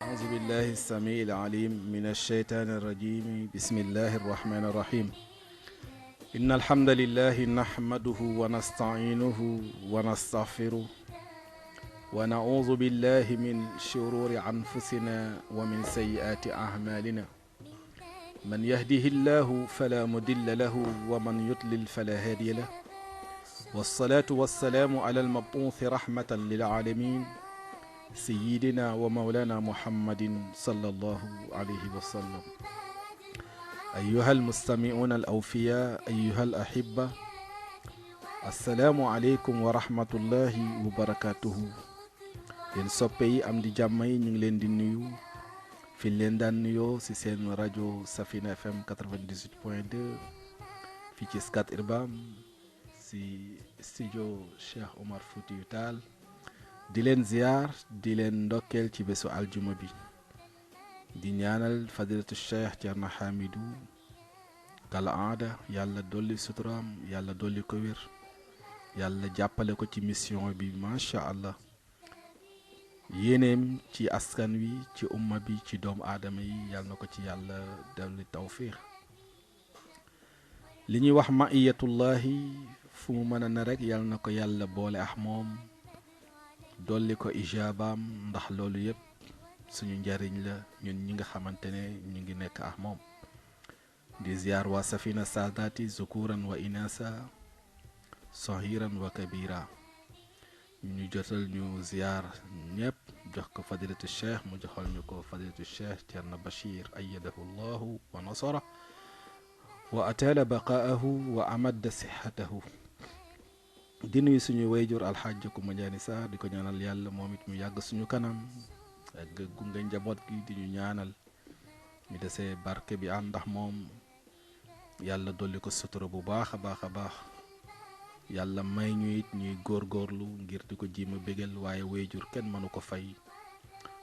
أعوذ بالله السميع العليم من الشيطان الرجيم بسم الله الرحمن الرحيم إن الحمد لله نحمده ونستعينه ونستغفره ونعوذ بالله من شرور أنفسنا ومن سيئات أعمالنا من يهده الله فلا مضل له ومن يضلل فلا هادي له والصلاة والسلام على المبعوث رحمة للعالمين سيدنا ومولانا محمد صلى الله عليه وسلم أيها المستمعون الأوفياء أيها الأحبة السلام عليكم ورحمة الله وبركاته ين soppey am di jàmmay ñu ngi leen di nuyu fi leen daan nuyoo ci seen rajo Safina FM 98.2 fi ci Scat Urbam ci studio Cheikh Omar Foutiyou Tall di leen ziar di leen ndokkeel ci bésu aljuma bi di ñaanal fadilatu cheikh Thierno Hamidou kala aada yàlla dolli suturaam yàlla dolli ko wér yàlla jàppale ko ci mission bi macha allah yéeneem ci askan wi ci umma bi ci doomu aadama yi yàlla na ko ci yàlla dolli tawfiix li ñuy wax maiyatullahi fu mu mën a ne rek yàlla na ko yàlla boole ak moom dolli ko ijaabaam ndax loolu yëpp suñu njariñ la ñun ñi nga xamante ne ñu ngi nekk ak moom di ziar waa Safina saadaati zukuran wa inasa sahiran wa kabira ñu jotal ñu ziar ñëpp jox ko fadilatu cheikh mu joxal ñu ko fadilatu cheikh Thierno Bachir ayyadahu llahu wa nasara wa atala baqaahu wa amadda sihatahu di nuyu suñu wayjur alxaaj ko ma jaani sa di ko ñaanal yàlla moom it mu yàgg suñu kanam ak gunge njaboot gi di ñu ñaanal mi desee barke bi ànd ndax moom yàlla dolli ko sutura bu baax a baax a baax yàlla may ñu it ñuy góorgóorlu ngir di ko jiima bégal waaye wayjur kenn mënu ko fay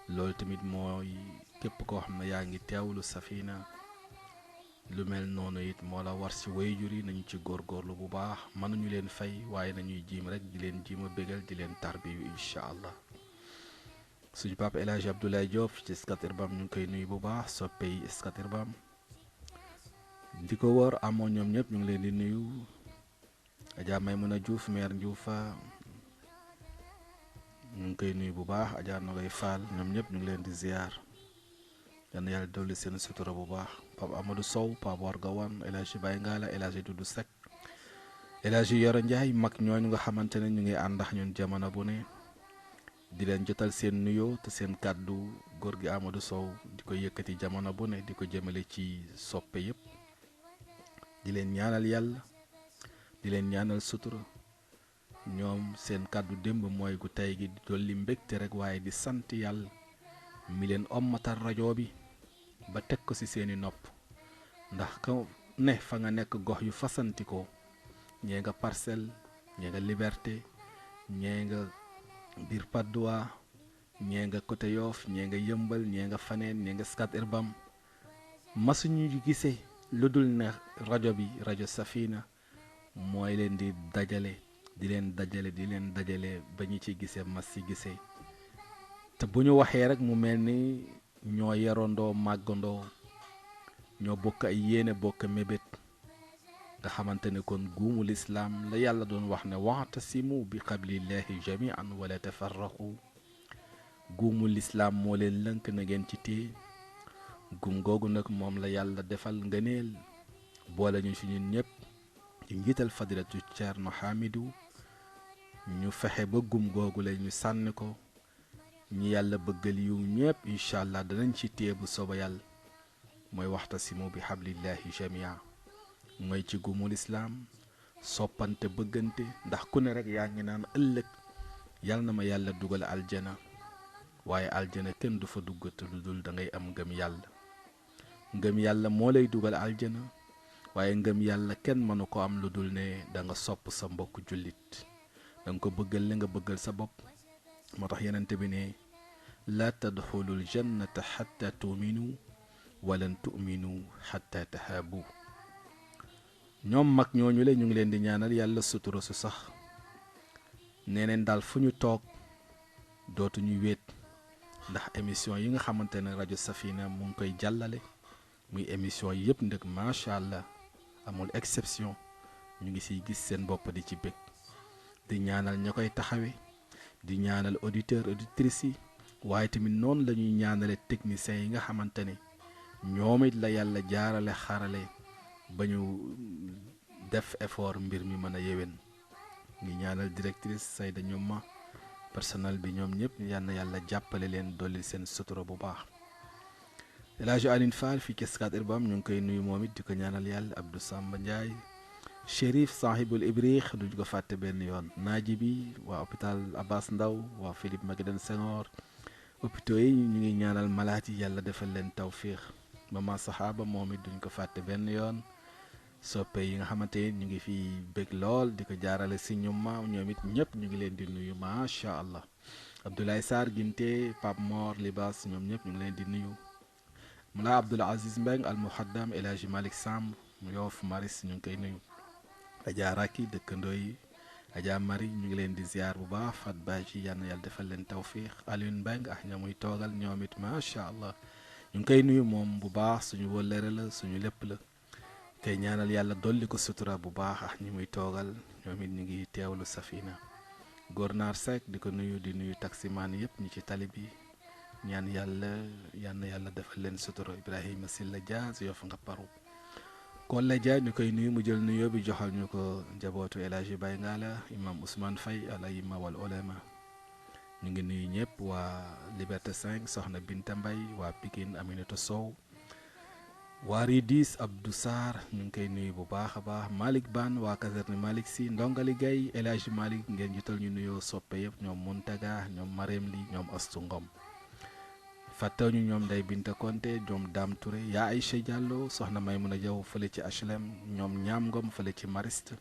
loolu tamit mooy képp koo xam ne yaa ngi teewlu Safina lu mel noonu it moo la war ci wayjur yi nañu ci góorgóorlu bu baax mënuñu leen fay waaye nañuy jiim rek di leen jiima bégal di leen tarbiyu incha allah suñu papa El Hadj Abdoulaye Diop ci Scat Urbam ñu ngi koy nuyu bu baax soppey Scat Urbam di ko wër amoon ñoom ñëpp ñu ngi leen di nuyu Adja Maymuna Diouf maire Ndioufa ñu ngi koy nuyu bu baax Adja Nogay Fall ñoom ñëpp ñu ngi leen di ziar yal na yàlla dolli seen sutura bu baax Pape Amadou Sow Pape Warga Wan El Hadj Baye Ngala El Hadj Doudou Seck El Hadj Yoro Ndiaye mag ñooñu nga xamante ne ñu ngi ànd ak ñun jamono bu ne di leen jotal seen nuyoo te seen kàddu góor gi Amadou Sow di ko yëkkati jamono bu ne di ko jëmale ci soppe yëpp di leen ñaanal yàlla di leen ñaanal sutura ñoom seen kàddu démb mooy gu tey gi di dolli mbégte rek waaye di sant yàlla mi leen ommatal rajo bi ba teg ko ci seeni nopp ndax ko ne fa nga nekk gox yu fasantikoo ñee nga Parcelles ñee nga Liberté ñee nga biir Patte d'Oie ñee nga côté Yoff ñee nga Yëmbal ñee nga faneen ñee nga Scat Urbam masuñu gisee lu dul ne rajo bi rajo Safina mooy leen di dajale ba ñu ci gisee mas ci gisee te bu ñu waxee rek mu mel ni ñoo yarandoo màggandoo ñoo bokk ay yéene bokk mébét nga xamante ne kon guumu lislaam la yàlla doon wax ne wa'tasimu bi qablillahi jami'an wala tafarraqu guumu lislaam moo leen lënk na ngeen ci téye guum googu nag moom la yàlla defal ngëneel boole ñu ci ñun ñëpp ci njiital fadilatu Thierno Hamidou ñu fexe ba guum googu la ñu sànni ko ñi yàlla bëggal yu ñëpp incha allah danañ ci téye bu sooba yàlla mooy waxtasimu bi hablillahi jamia mooy ci gumul islaam soppante bëggante ndax ku ne rek yaa ngi naan ëllëg yàlla na ma yàlla dugal aljana waaye aljana kenn du fa duggate lu dul da ngay am ngëm yàlla moo lay dugal aljana waaye ngëm yàlla kenn mënu ko am lu dul ne da nga sopp sa mbokk jullit da nga ko bëggal li nga bëggal sa bopp moo tax yenente bi ne laa tadxulul jannata xatta tuuminu walan tuuminu xatta tahaabu ñoom mag ñooñu le ñu ngi leen di ñaanal yàlla sutura su sax nee neen daal fu ñu toog dootuñu wéet ndax émission yi nga xamante ne rajo Safina mu ngi koy jàllale muy émission yëpp ndëg macha allah amul exception ñu ngi siy gis seen bopp di ci bëgg di ñaanal ña koy taxawe di ñaanal auditeur auditrices yi waaye tamit noonu la ñuy ñaanale techniciens yi nga xamante ne ñoom it la yàlla jaarale xarale ba ñu def effort mbir mi mën a yéwén ngi ñaanal directrice Sayda Ñoma personnel bi ñoom ñëpp yal na yàlla jàppale leen dolli seen sutura bu baax El Hadj Aline Fall fii ci Scat Urbam ñu ngi koy nuyu moom it di ko ñaanal yàlla Abdou Samba Ndiaye Chérif sahibul ibrix duñ ko fàtte benn yoon naaji bi waa hôpital Abbas Ndaw waa Philippe Maguilène Senghor hôpitaux yi ñu ngi ñaanal malaat yi yàlla defal leen tawfiix mama sahaba moom it duñ ko fàtte benn yoon soppe yi nga xamante ni ñu ngi fi bëgg lool di ko jaarale si ñuma ñoom it ñëpp ñu ngi leen di nuyu macha allah Abdoulaye Sarr Ginte Pape Mor Libas ñoom ñëpp ñu ngi leen di nuyu Mula Abdoul Aziz Mbeng al Muhaddam El Hadji Malick Samb Yoff Maris ñu ngi koy nuyu Adja Raki dëkkandoo yi Adja Mari ñu ngi leen di ziar bu baax Fat Badji yal na yàlla defal leen tawfiix Alioune Mbeng ak ña muy toogal ñoom it macha allah ñu ngi koy nuyu moom bu baax suñu wëllëre la suñu lépp la tey ñaanal yàlla dolli ko sutura bu baax ak ñi muy toogal ñoom it ñu ngi teewlu Safina Gornar Seck di ko nuyu di nuyu taximaan yëpp ñi ci tali bi ñaan yàlla defal leen sutura Ibrahima Silla Diaz Yoff nga paru Kolle Dia ñu koy nuyu mu jël nuyoo bi joxal ñu ko njabootu El Hadji Baye Ngala imam Ousmane Faye al ayima wal ulama ñu ngi nuyu ñëpp waa Liberté 5 soxna Binta Mbay waa Pikine Aminata Sow waa Ridis Abdou Sarr ñu ngi koy nuyu bu baax a baax Malick Ban waa caserne Malick Sy Ndongali Gaye El Hadji Malick ngeen jital ñu nuyoo soppe yëpp ñoom Muntaga ñoom Marème Li ñoom Astu Ngom fàttew ñu ñoom Ndey Binta Konté ñoom Dame Touré yaa Aïcha Diallo soxna Maymuna Jaw fële ci HLM ñoom Ñaam Ngom fële ci Mariste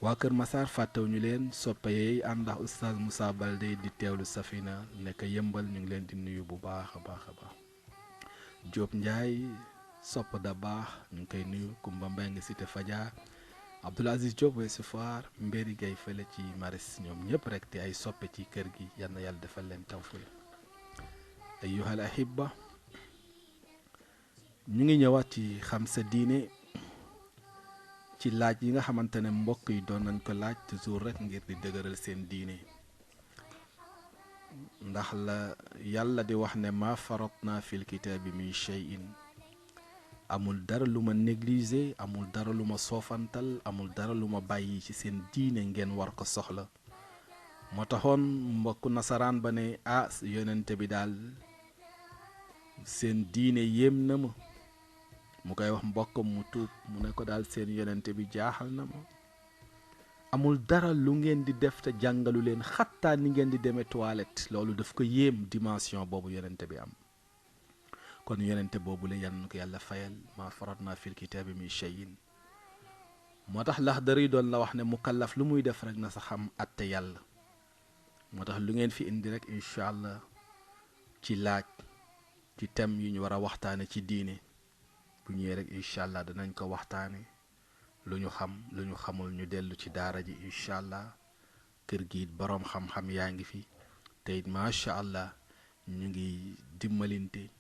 waa Kër Massar fàttew ñu leen soppe yeey ànd ak oustaz Moussa Baldé di teewlu Safina nekk yëmbal ñu ngi leen di nuyu bu baax a baax a baax Diop Ndiaye sopp da baax ñu ngi koy nuyu Kumba Mbeng Cité Fadia Abdoul Aziz Diop Ouest Foire Mbéri Gay fële ci Maris ñoom ñëpp rek te ay soppe ci kër gi yal na yàlla defal leen tawfiq ayyuhal ahibba ñu ngi ñëwaat ci xam sa diine ci laaj yi nga xamante ne mbokk yi doon nañ ko laaj toujours rek ngir di dëgëral seen diine ndax la yàlla di wax ne ma faratna fil kitaabi min shay'in amul dara lu ma négligé amul dara lu ma soofantal amul dara lu ma bàyyi ci seen diine ngeen war ko soxla moo taxoon mbokku nasaraan ba ne yonente bi daal seen diine yéem na ma mu koy wax mbokkam mu tuub mu ne ko daal seen yonente bi jaaxal na ma amul dara lu ngeen di def te jàngalu leen xattaa ni ngeen di demee toilette loolu daf ko yéem dimension boobu yonente bi am kon yonente boobu la yan ko yàlla fayal ma faratna fil kitaabi min shay'in moo tax Laxdari doon la wax ne mukallaf lu muy def rek na sa xam atte yàlla moo tax lu ngeen fi indi rek incha allah ci laaj ci thème yu ñu war a waxtaane ci diine bu ñëwee rek incha allah danañ ko waxtaane lu ñu xam lu ñu xamul ñu dellu ci daara ji incha allah kër gi it boroom xam-xam yaa ngi fi te it macha allah ñu ngi dimbalinte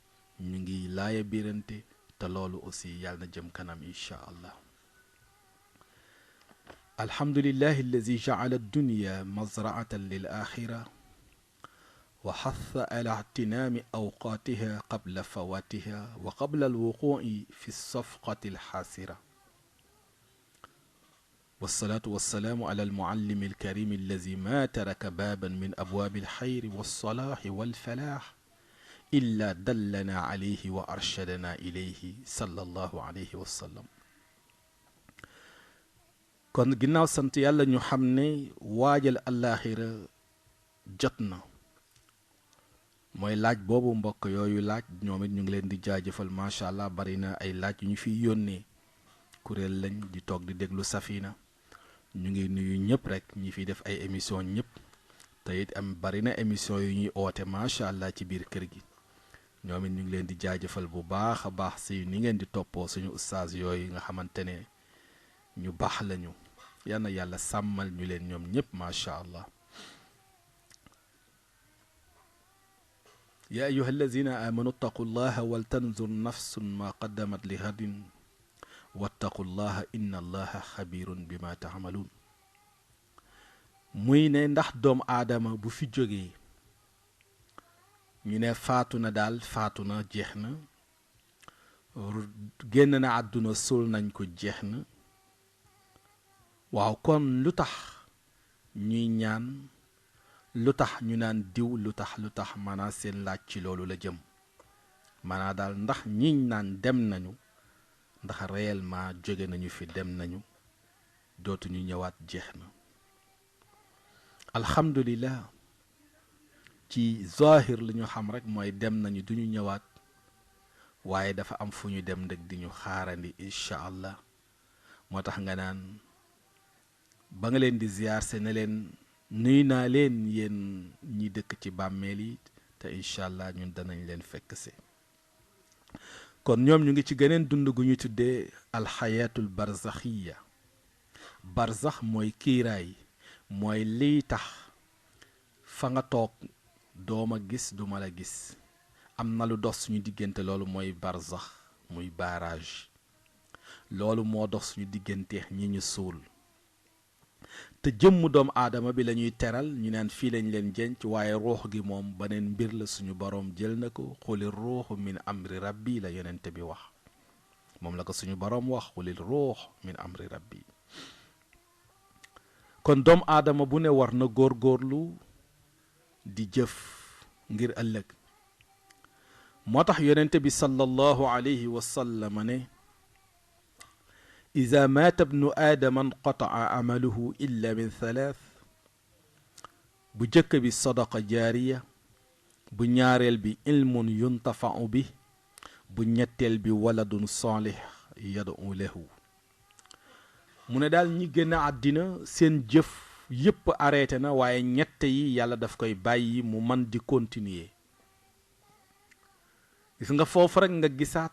ñu ngi laaya birante te loolu aussi yàlla na jëm kanam incha allah alhamdulillahi allazi ja'ala ad-dunya mazra'atan lil akhirah wa hatha ala ihtinami awqatiha qabla fawatiha wa qabla al-wuqu'i fi as-safqati al-hasira والصلاة والسلام على المعلم الكريم الذي ما ترك بابا من أبواب الخير والصلاح والفلاح إلا دلنا عليه وأرشدنا إليه صلى الله عليه وسلم kon ginnaaw sant yàlla ñu xam ne waajal àllaaxira jot na mooy laaj boobu mbokk yooyu laaj ñoom it ñu ngi leen di jaajëfal macha allah bari na ay laaj yu ñu fiy yónnee kuréel lañ di toog di déglu Safina ñu ngi nuyu ñëpp rek ñi fiy def ay émission ñëpp te it am bari na émission yu ñuy oote macha allah ci biir kër gi ñoom it ñu ngi leen di jaajëfal bu baax a baax si ni ngeen di toppoo suñu ustaas yooyu nga xamante ne ñu baax lañu yal na yàlla sàmmal ñu leen ñoom ñëpp macha allah yaa ayuha allazina amanu ttaqu llaha wal tanzur nafsun ma qaddamat li hadin wattaqu llaha inna allaha xabirun bima taamaluun. muy ne ndax doomu aadama bu fi jógee ñu ne faatu na daal faatu na jeex na, génn na àdduna suul nañ ko jeex na, waaw kon lu tax ñuy ñaan, lu tax ñu naan diw, lu tax maanaa seen laaj ci loolu la jëm. maanaa daal ndax ñiñ naan dem nañu, ndax réellement jóge nañu fi, dem nañu, dootuñu ñëwaat, jeex na. alhamdulillah, ci zahir li ñu xam rek mooy dem nañu, duñu ñëwaat, waaye dafa am fu ñu dem ndëg di ñu xaarandi incha allah. moo tax nga naan ba nga leen di ziyaar se ne leen nuy naa leen yéen ñi dëkk ci bàmmeel yi, te incha allah ñun danañ leen fekk si. kon ñoom ñu ngi ci geneen dund gu ñu tuddee alxayaatul barzaxiya. barzax mooy kiiraay, mooy liy tax fa nga toog dooma gis, duma la gis, am na lu dox suñu diggante. loolu mooy barzax, muy barrage. loolu moo dox suñu diggante ñi ñu suul. te jëmm doomu aadama bi la ñuy teral, ñu naan fii lañ leen jenc, waaye ruux gi moom beneen mbir la, suñu boroom jël na ko. xuli ruuxu min amri rabbi la yonente bi wax, moom la ko suñu boroom wax, xulil ruux min amri rabbi. kon doomu aadama bu ne war na góorgóorlu di jëf ngir ëllëg. moo tax yonente bi sallallahu alayhi wa sallam ne إذا مات ابن آدم انقطع عمله إلا من ثلاث. bu jëkk bi sadaqa jaariya, bu ñaareel bi ilmun yuntafau bi, bu ñetteel bi waladun saalih yad'u lahu. mu ne daal ñi gën a àddina seen jëf yépp arrêté na, waaye ñett yi yàlla daf koy bàyyi mu man di continuer. gis nga foofu rek nga gisaat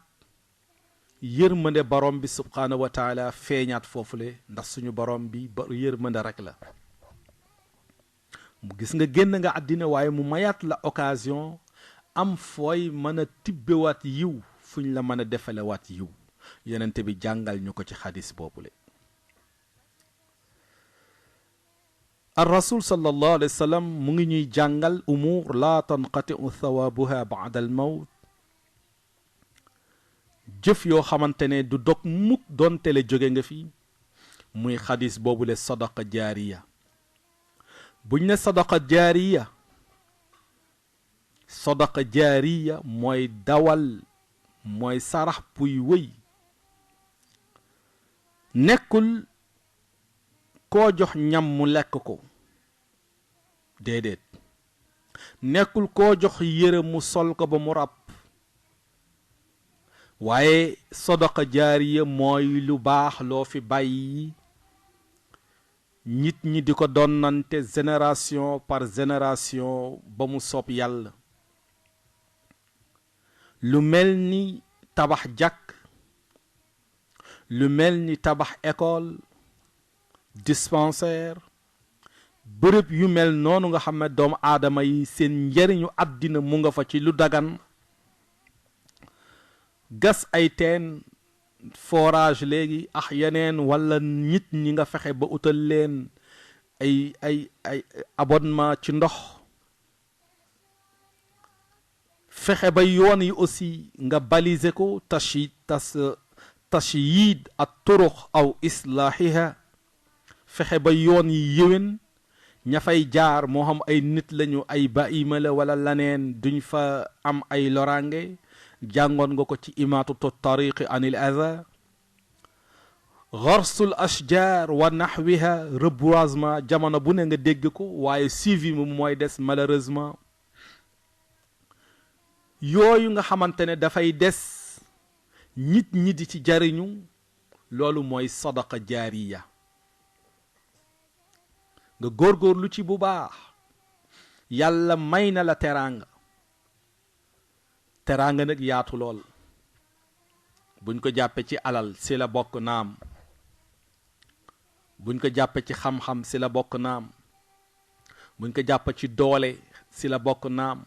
yërmande borom bi subhaanahu wa taala feeñaat foofule, ndax suñu borom bi yërmande rek la. gis nga génn nga àddina, waaye mu mayaat la occasion am fooy mën a tibbewaat yiw, fuñ la mën a defalewaat yiw. yonente bi jàngal ñu ko ci xadis boobule. ar rasul sallallahu alayhi wa sallam mu ngi ñuy jàngal umur la tanqatiu thawaabuha ba'da al mawt, jëf yoo xamante ne du dog mukk doonte le jóge nga fi. muy xadis boobule sadaqa jaariya. buñ ne sadaqa jaariya, sadaqa jaariya mooy dawal, mooy sarax puy wëy. nekkul koo jox ñam mu lekk ko, déedéet. nekkul koo jox yére mu sol ko ba mu ràpp, waaye sadaqa jaariya mooy lu baax loo fi bàyyi, nit ñi di ko donnante génération par génération ba mu soob yàlla. lu mel ni tabax jàkk, lu mel ni tabax école, dispensaire, bërëb yu mel noonu nga xam ne doomu aadama yi seen njariñu àddina mu nga fa ci lu dagan. gas ay teen, forage léegi ak yeneen, wala nit ñi nga fexe ba utal leen ay abonnement ci ndox. fexe ba yoon yi aussi nga baliser ko, tashyid at turuq aw islaahiha. fexe ba yoon yi yéwén, ña fay jaar moo xam ay nit lañu, ay baima la wala laneen, duñ fa am ay loraange. jàngoon nga ko ci imaatatu tariqi anil adha. garsul ashjar wa nahwiha, reboisement jamono bu ne nga dégg ko, waaye suivi mu mooy des malheureusement. yooyu nga xamante ne dafay des, nit ñi di ci jariñu, loolu mooy sadaqa jaariya. nga góorgóorlu ci bu baax, yàlla may na la teraanga. teraanga nag yaatu lool, buñ ko jàppe ci alal si la bokk naam, buñ ko jàppe ci xam-xam si la bokk naam, buñ ko jàppe ci doole si la bokk naam,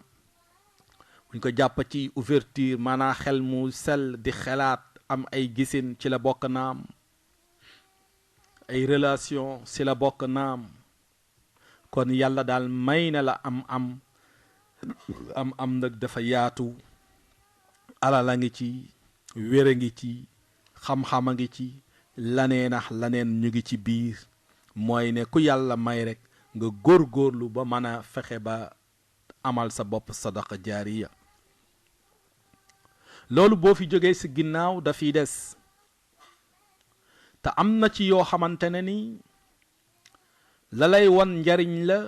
buñ ko jàpp ci ouverture maanaam xel mu sell di xelaat am ay gisin ci la bokk naam ay relation ci la bokk naam kon yàlla daal may na la am nag dafa yaatu alal a ngi ci wér a ngi ci xam-xam a ngi ci laneen ñu ngi ci biir mooy ne ku yàlla may rek nga góorgóorlu ba mën a fexe ba amal sa bopp sadaqa jaariya loolu boo fi jógee ci ginnaaw dafiy des te am na ci yoo xamante ne ni la lay won njariñ la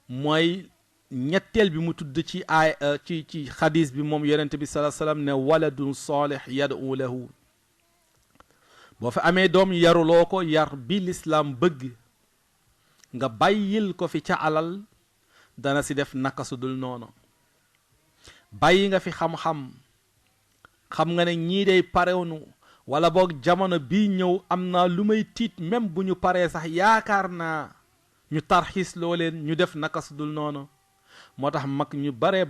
mooy ñetteel bi mu tudd ci ci xadis bi moom yonent bi sallallahu alayhi wasallam ne waladun salih yad'u lahu boo fi amee doom yaruloo ko yar bi lislaam bëgg nga bàyyil ko fi ca alal dana si def naka su dul noonu bàyyi nga fi xam-xam xam nga ne ñii day parewnu wala boog jamono bii ñëw am naa lu may tiit même bu ñu paree sax yaakaar naa ñu tarxiis loo leen ñu def naka su dul noonu moo tax mag ñu bari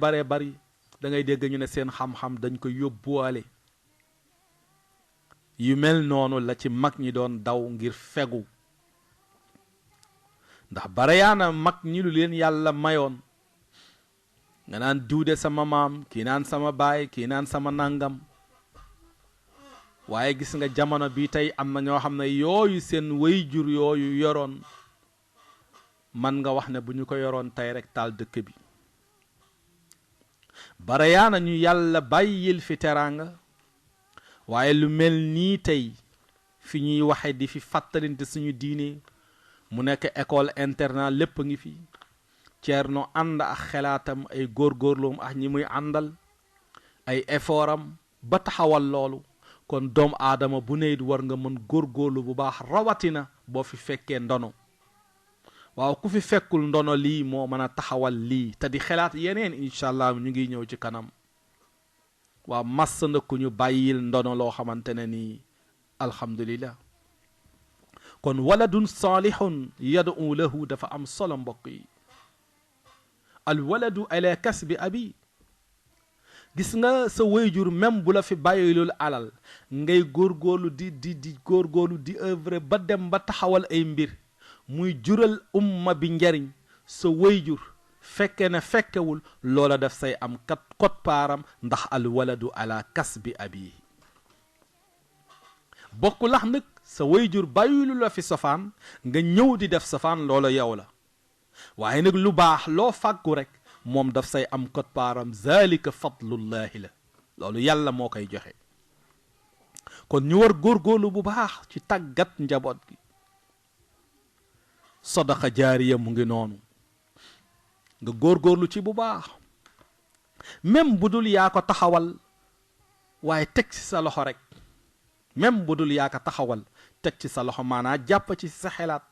da ngay dégg ñu ne seen xam-xam dañ ko yóbbuwaale yu mel noonu la ci mag ñi doon daw ngir fegu ndax barayaana mag ñi lu leen yàlla mayoon nga naan diwde sama maam kii naan sama baay kii naan sama nangam waaye gis nga jamono bi tey am na ñoo xam ne yooyu seen wayjur yooyu yoroon man nga wax ne bu ñu ko yoroon tey rek taal dëkk bi barayaana ñu yàlla bàyyil fi teraanga waaye lu mel nii tey fi ñuy waxe di fi fàttalinte suñu diine mu nekk école internat lépp ngi fi Ceerno ànd ak xelaatam ay góorgóorloom ak ñi muy àndal ay effortam ba taxawal loolu kon doom aadama bu ne war nga mën góorgóorlu bu baax rawatina boo fi fekkee ndono waaw ku fi fekkul ndono lii moo mën a taxawal lii te di xelaat yeneen incha allah ñu ngi ñëw ci kanam waaw mass na ku ñu bàyyil ndono loo xamante ne nii alhamdulillah kon waladun salihun yad'u lahu dafa am solo mbokk yi al waladu ala kasbi abi gis nga sa wayjur même bu la fi bàyyilul alal ngay góorgóorlu di góorgóorlu di œuvre ba dem ba taxawal ay mbir muy jural umma bi njariñ sa wayjur fekke ne fekkewul loola def say am kat kot paaram ndax al waladu ala kasbi abi bokku lax nag sa wayjur bàyyilu la fi safaan nga ñëw di def safaan loola yow la waaye nag lu baax loo fàggu rek moom daf say am kot paaram zalika fadlullahi la loolu yàlla moo koy joxe kon ñu war góorgóorlu bu baax ci tàggat njaboot gi sadaqa jaariya mu ngi noonu nga góorgóorlu ci bu baax même bu dul yaa ko taxawal waaye teg ci sa loxo rek même bu dul yaa ko taxawal teg ci sa loxo maanaa jàpp ci sa xelaat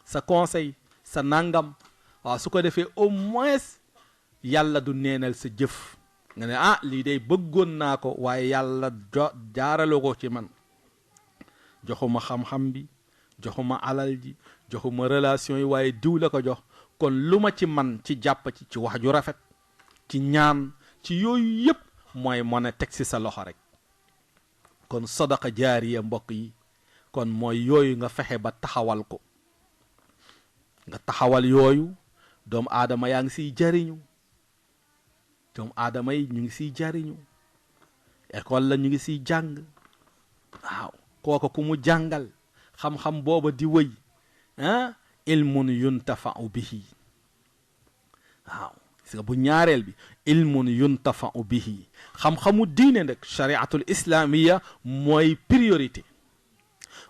sa conseil sa nangam waaw su ko defee au moins yàlla du neenal sa jëf nga ne ah lii day bëggoon naa ko waaye yàlla jaarale ko ci man joxuma xam-xam bi joxuma alal ji joxuma relation yi waaye diw la ko jox kon lu ma ci man ci jàpp ci wax ju rafet ci ñaan ci yooyu yëpp mooy mën a teg ci sa loxo rek kon sadaqa jaariya mbokk yi kon mooy yooyu nga fexe ba taxawal ko nga taxawal yooyu doomu aadama yaa ngi siy jariñu doomu aadama yi ñu ngi siy jariñu école la ñu ngi siy jàng waaw kooku ku mu jàngal xam-xam booba di wëy ilmun yuntafa'u bihi waaw gis nga bu ñaareel bi ilmun yuntafa'u bihi xam-xamu diine nag chariatul islamiya mooy priorité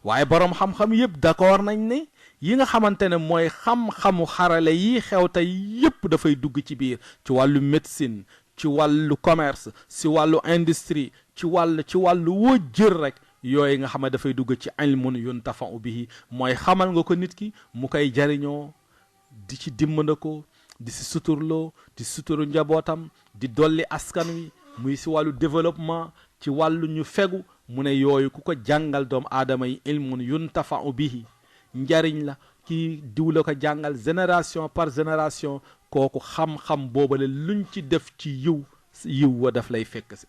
waaye boroom xam-xam yëpp d'accord nañ ne yi nga xamante ne mooy xam-xamu xarale yi xew tey yëpp dafay dugg ci biir ci wàllu médecine ci wàllu commerce ci wàllu industrie ci wàllu woo jër rek yooyu nga xam ne dafay dugg ci ilmun yuntafa'u bihi mooy xamal nga ko nit ki mu koy jariñoo di ci dimbandikoo di si suturloo di suturu njabootam di dolli askan wi muy si wàllu développement ci wàllu ñu fegu mu ne yooyu ku ko jàngal doomu aadama yi ilmun yuntafa'u bihi njariñ la kii diw la ko jàngal génération par génération kooku xam-xam boobale luñ ci def ci yiw yiw wa daf lay fekk si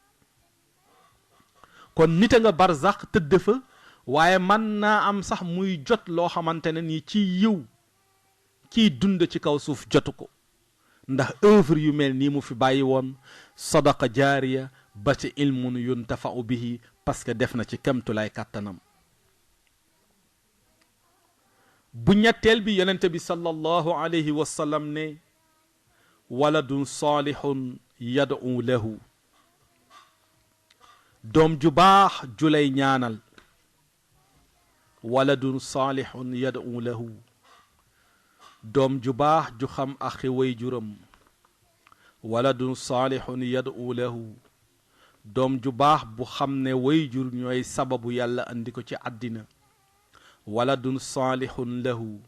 kon nit a nga barzax tëdd fa waaye man naa am sax muy jot loo xamante ne nii ci yiw kiy dund ci kaw suuf jotu ko ndax œuvre yu mel nii mu fi bàyyi woon sadaqa jaariya ba ci ilmun yuntafau bihi parce que def na ci kemtulaay kàttanam bu ñetteel bi yonente bi sallallahu alayhi wa sallam ne waladun salihun yad'u lahu doom ju baax ju lay ñaanal waladun salihun yad'u lahu doom ju baax ju xam axi way juram waladun salihun yad'u lahu doom ju baax bu xam ne way jur ñooy sababu yàlla andi ko ci àddina waladun salihun lahu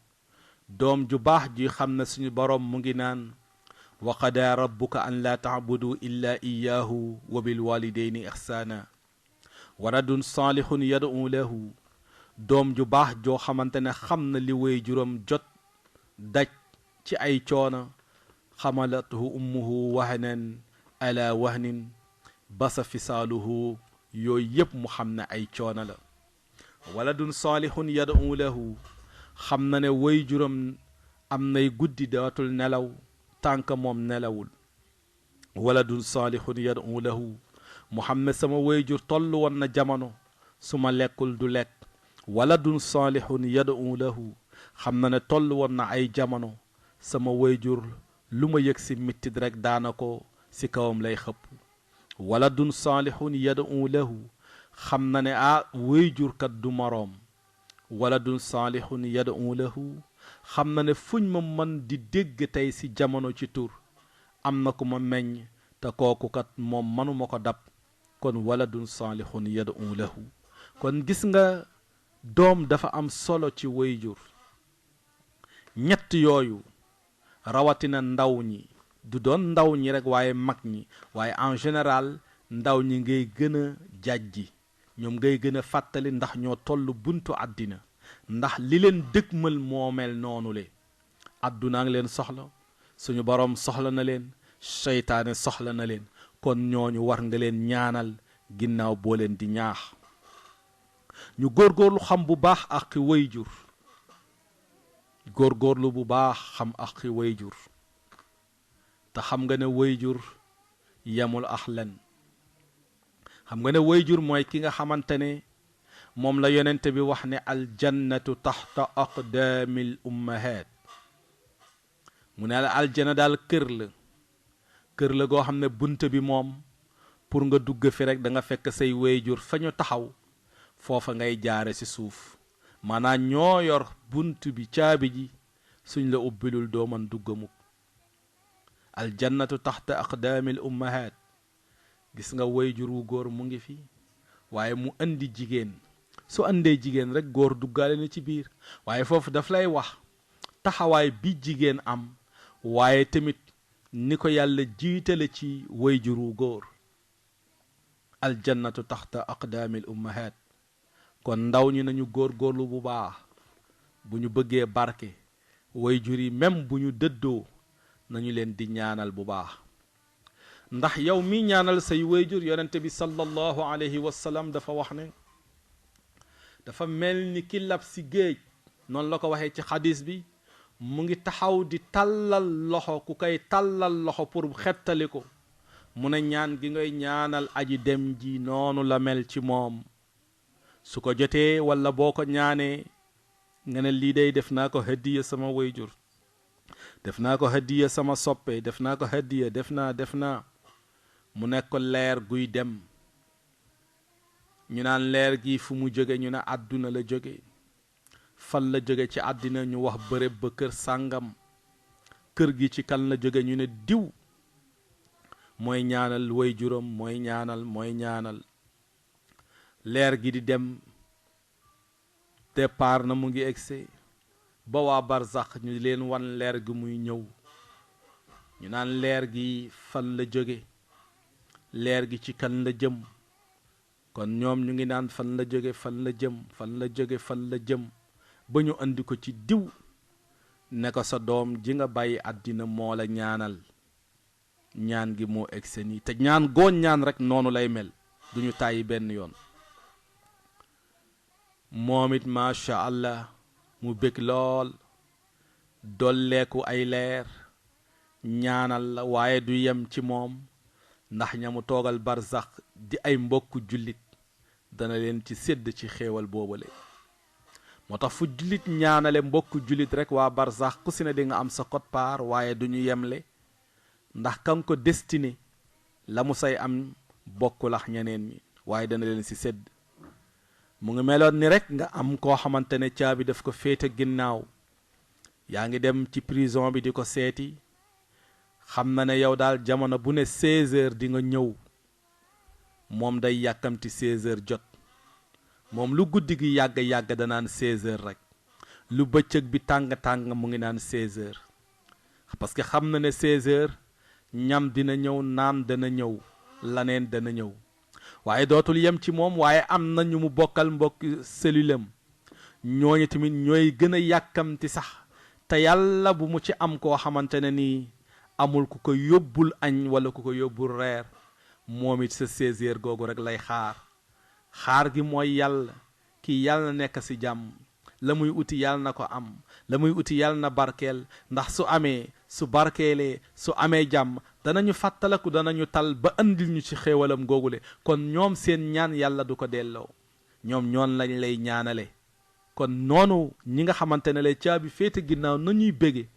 doom ju baax ji xam ne suñu boroom mu ngi naan wa qadaa rabbuka an laa taabudu illa iyaahu wa bilwalidayni ixsaana waladun salihun yad'u lahu doom ju baax joo xamante ne xam na li way juram jot daj ci ay coona xamalathu ummuhu wahnan ala wahnin basa fisaaluhu yooyu yëpp mu xam ne ay coona la waladun salihun yad'u lahu xam na ne way juram am nay guddi dootul nelaw tànk moom nelawul waladun salihun yad'u lahu mu xam ne sama way jur toll woon na jamono su ma lekkul du lekk waladun salihun yad'u lahu xam na ne toll woon na ay jamono sama wayjur lu ma yëg si mittit rek daana ko si kawam lay xëpp waladun salihun yad'u lahu xam na ne wayjur kat du moroom waladun salihun yad'u lahu xam na ne fuñ ma mën di dégg tey si jamono ci tur am na ku ma meññ te kooku kat moom manuma ko dab kon waladun salihun yad'u lahu kon gis nga doom dafa am solo ci wayjur ñett yooyu rawatina ndaw ñi du doon ndaw ñi rek waaye mag ñi waaye en général ndaw ñi ngay gën a jàjji ñoom ngay gën a fàttali ndax ñoo toll buntu àddina ndax li leen dëgmal moo mel noonu le àddunaa ngi leen soxla suñu boroom soxla na leen seytaane soxla na leen kon ñooñu war nga leen ñaanal ginnaaw boo leen di ñaax ñu góorgóorlu xam bu baax ak wayjur góorgóorlu bu baax xam ak wayjur te xam nga ne wayjur yemul ax len xam nga ne wayjur mooy ki nga xamante ne moom la yonent bi wax ne aljannatu taxta aqdaamil ummahaat mu ne la aljana daal kër la goo xam ne bunt bi moom pour nga dugg fi rek da nga fekk say wayjur fa ñu taxaw foofa ngay jaare ci suuf maanaam ñoo yor bunt bi caabi ji suñ la ubbilul doo man dugg mukk aljannatu taxta aqdaamil ummahaat gis nga wayjur wu góor mu ngi fi waaye mu andi jigéen su andee jigéen rek góor duggaale na ci biir waaye foofu daf lay wax taxawaay bi jigéen am waaye tamit ni ko yàlla jiitale ci wayjur wu góor aljannatu taxta aqdaamil ummahaat kon ndaw ñi nañu góorgóorlu bu baax bu ñu bëggee barke wayjur yi même bu ñu dëddoo nañu leen di ñaanal bu baax ndax yow mi ñaanal say wayjur yonente bi sallallahu alayhi wa sallam dafa wax ne dafa mel ni ki lab si géej noonu la ko waxee ci xadis bi mu ngi taxaw di tàllal loxo ku koy tàllal loxo pour xettali ko mu ne ñaan gi ngay ñaanal aji dem ji noonu la mel ci moom su ko jotee walla boo ko ñaanee nga ne lii day def naa ko hadiya sama wayjur def naa ko hadiya sama soppe def naa ko hadiya def naa mu nekk leer guy dem ñu naan leer gi fu mu jóge ñu ne àdduna la jóge fan la jóge ci àddina ñu wax bërëb ba kër sàngam kër gi ci kan la jóge ñu ne diw mooy ñaanal wayjuram mooy ñaanal leer gi di dem départ na mu ngi egsi ba waa barzax ñu leen wan leer gi muy ñëw ñu naan leer gi fan la jóge leer gi ci kan la jëm kon ñoom ñu ngi naan fan la jóge fan la jëm ba ñu andi ko ci diw ne ko sa doom ji nga bàyyi àddina moo la ñaanal ñaan gi moo egse nii te ñaan gooñ ñaan rek noonu lay mel duñu tàyyi benn yoon moom it macha allah mu bëgg lool dolleeku ay leer ñaanal la waaye du yem ci moom ndax ñamu toogal barzax di ay mbokku jullit dana leen ci sédd ci xéewal boobale moo tax fu jullit ñaanale mbokku jullit rek waa barzax ku si ne di nga am sa quote-part waaye du ñu yemle ndax kan ko destiné la mu say am bokkul ak ñeneen ñi waaye dana leen si sédd mu ngi meloon ni rek nga am koo xamante ne caabi daf ko féete ginnaaw yaa ngi dem ci prison bi di ko seeti xam na ne yow daal jamono bu ne 16 heures di nga ñëw moom day yàkkamti 16 heures jot moom lu guddi gi yàgg danaan 16 heures rek lu bëccëg bi tàng mu ngi naan 16 heures parce que xam na ne 16 heures ñam dina ñëw naan dana ñëw laneen dana ñëw waaye dootul yem ci moom waaye am na ñu mu bokkal mbokk cellule am ñooñu tamit ñooy gën a yàkkamti sax te yàlla bu mu ci am koo xamante ne nii amul ku ko yóbbul añ wala ku ko yóbbul reer moom it sa 16 heures googu rek lay xaar gi mooy yàlla kii yàlla na nekk ci jàmm la muy uti yàlla na ko am la muy uti yàlla na barkeel ndax su amee su barkeelee su amee jàmm danañu fàttaliku danañu tal ba andil ñu ci xéewalam googule kon ñoom seen ñaan yàlla du ko delloo ñoom ñoon lañ lay ñaanale kon noonu ñi nga xamante ne lay caabi féete ginnaaw nañuy bége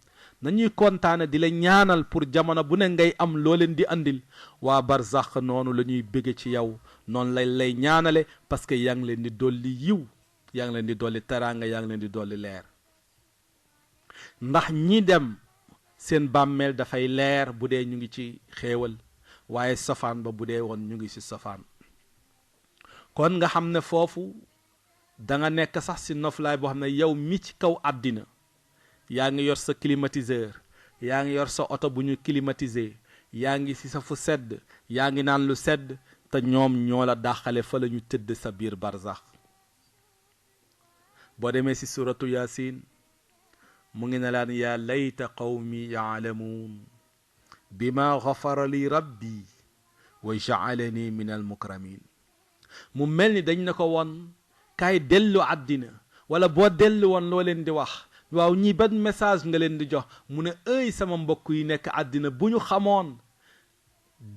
nañuy kontaane di la ñaanal pour jamono bu ne ngay am loo leen di andil waa barzax noonu la ñuy bége ci yow noonu lañ lay ñaanale parce que yaa ngi leen di dolli yiw yaa ngi leen di dolli teraanga yaa ngi leen di dolli leer ndax ñi dem seen bàmmeel dafay leer bu dee ñu ngi ci xéewal waaye sofaan ba bu dee woon ñu ngi ci sofaan kon nga xam ne foofu da nga nekk sax ci noflaay boo xam ne yow mi ci kaw àddina yaa ngi yor sa climatiseur yaa ngi yor sa oto bu ñu climatisé yaa ngi ci sa fu sedd yaa ngi naan lu sedd te ñoom ñoo la dàqale fa la ñu tëdd sa biir barzax boo demee ci suratu yasin mu ngi ne laan yaa layta qawmi yaalamuun bima xafara li rabbi wa jaalani min almukramin mu mel ni dañ na ko woon kaay dellu àddina wala boo dellu woon loo leen di wax waaw ñi ban message nga leen di jox mu ne ëy sama mbokk yi nekk àddina bu ñu xamoon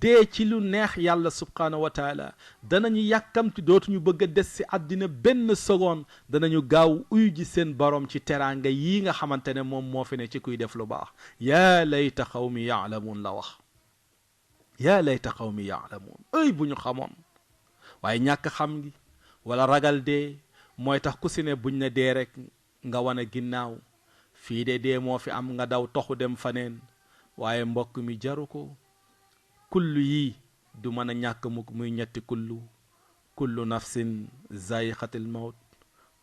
dee ci lu neex yàlla subhanahu wa taala danañu yàkkamti dootuñu bëgg a des ci àddina benn seconde danañu gaaw uyu ji seen borom ci teraanga yi nga xamante ne moom moo fi ne ci kuy def lu baax yaa layta xawmi yaalamuun la wax yaa layta xawmi yaalamuun ëy bu ñu xamoon waaye ñàkk xam gi wala ragal dee mooy tax ku si ne buñ ne dee rek nga wane ginnaaw fii de dee moo fi am nga daw toxu dem faneen waaye mbokk mi jaru ko kullu yii du mën a ñàkk mukk muy ñetti kullu nafsin zaiqatil mawt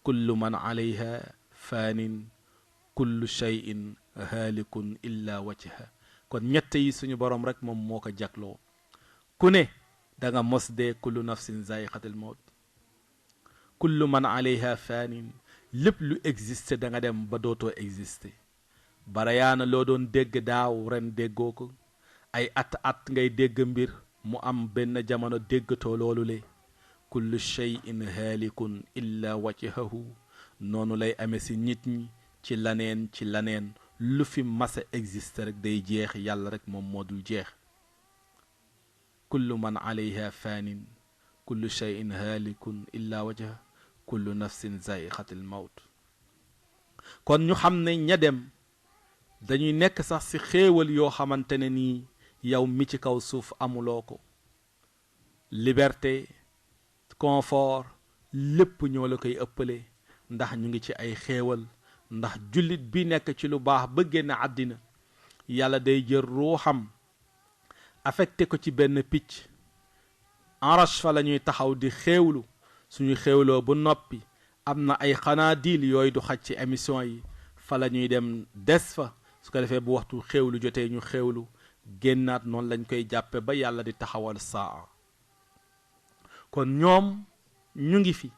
kullu man alayha faanin kullu shay'in haalikun illa wajha kon ñett yi suñu borom rek moom moo ko jagloo ku ne da nga mos dee kullu nafsin zaiqatil mawt kullu man alayha faanin lépp lu existé da nga dem ba dootoo existé barayaana loo doon dégg daaw ren déggoo ko ay at ngay dégg mbir mu am benn jamono déggatoo loolu le kullu shay'in haalikun illa wajhahu noonu lay amee si nit ñi ci laneen lu fi masa existe rek day jeex yàlla rek moom moo dul jeex kullu man alayha faanin kullu shay'in haalikun illa wajha kullu nafsin zaiqatil mawt kon ñu xam ne ña dem dañuy nekk sax ci xéewal yoo xamante ne nii yow mi ci kaw suuf amuloo ko liberté confort lépp ñoo la koy ëppale ndax ñu ngi ci ay xéewal ndax jullit bi nekk ci lu baax ba génn àddina yàlla day jël ruuxam affecté ko ci benn picc arash fa la ñuy taxaw di xéewlu suñu xéewloo bu noppi am na ay xanaadil yooyu du xaj ci émission yi fa la ñuy dem des fa su ko defee bu waxtu xéewlu jotee ñu xéewlu génnaat noonu lañ koy jàppe ba yàlla di taxawal saa kon ñoom ñu ngi fi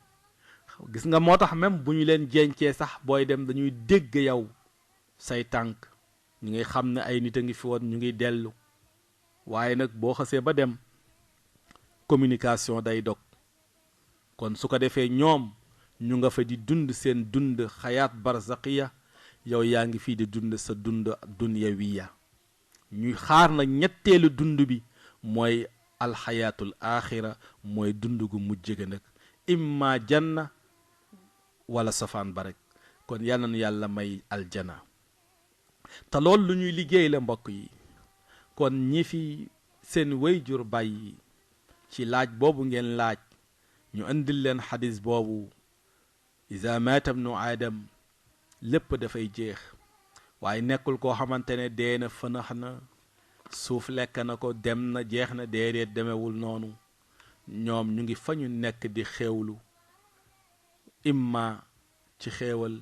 gis nga moo tax même bu ñu leen jencee sax booy dem dañuy dégg yow say tànk ñu ngi xam ne ay nit a ngi fi woon ñu ngi dellu waaye nag boo xasee ba dem communication day dog kon su ko defee ñoom ñu nga fa di dund seen dund xayaat barzaqiya yow yaa ngi fii di dund sa dund dunyawiya ñuy xaar na ñetteelu dund bi mooy alxayaatul axira mooy dund gu mujj ga nag imma janna wala safaan ba rek kon yal na nu yàlla may aljana te loolu lu ñuy liggéey la mbokk yi kon ñi fi seen wayjur bàyyi ci laaj boobu ngeen laaj ñu andil leen xadis boobu iza maata ibnu aadam lépp dafay jeex waaye nekkul koo xamante ne dee na fënax na suuf lekk na ko dem na jeex na déedéet demewul noonu ñoom ñu ngi fa ñu nekk di xéewlu imma ci xéewal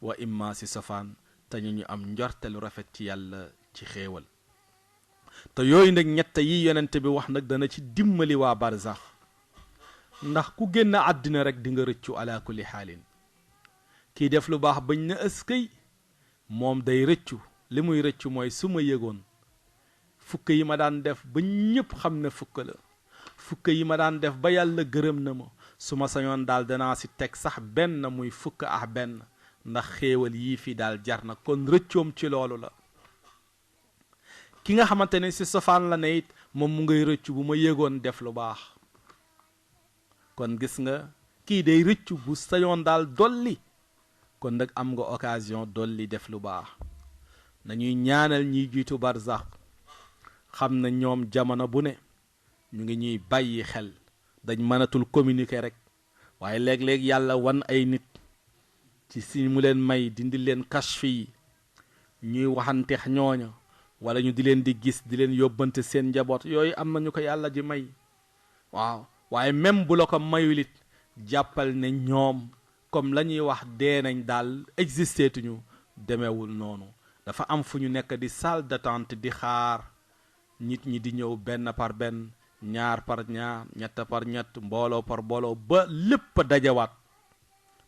wa imma si safaan te ñu am njortelu rafet ci yàlla ci xéewal te yooyu nag ñett yi yonente bi wax nag dana ci dimbali waa barzax ndax ku génn àddina rek di nga rëccu ala kulli xaalin kii def lu baax bañ na ëskay moom day rëccu li muy rëccu mooy su ma yëgoon fukk yi ma daan def ba ñëpp xam ne fukk la fukk yi ma daan def ba yàlla gërëm na ma su ma sañoon daal danaa si teg sax benn muy fukk ak benn ndax xéewal yii fi daal jar na kon rëccoom ci loolu la ki nga xamante ne si sofaan la ne it moom mu ngay rëccu bu ma yëgoon def lu baax kon gis nga kii day rëccu bu sañoon daal dolli kon nag am nga occasion dolli def lu baax nañuy ñaanal ñiy jiitu barzax xam na ñoom jamono bu ne ñu ngi ñuy bàyyi xel dañ mënatul communiquer rek waaye léeg-léeg yàlla wan ay nit ci si mu leen may dindi leen kashfi yi ñuy waxanteex ñooña wala ñu di leen di gis di leen yóbbante seen njaboot yooyu am na ñu ko yàlla di may waaw waaye même bu la ko mayulit jàppal ne ñoom comme la ñuy wax dee nañ daal existé tuñu demewul noonu dafa am fu ñu nekk di salle d'attente di xaar nit ñi di ñëw benn par benn ñaar par ñaar ñett par ñett mbooloo par mbooloo ba lépp dajawaat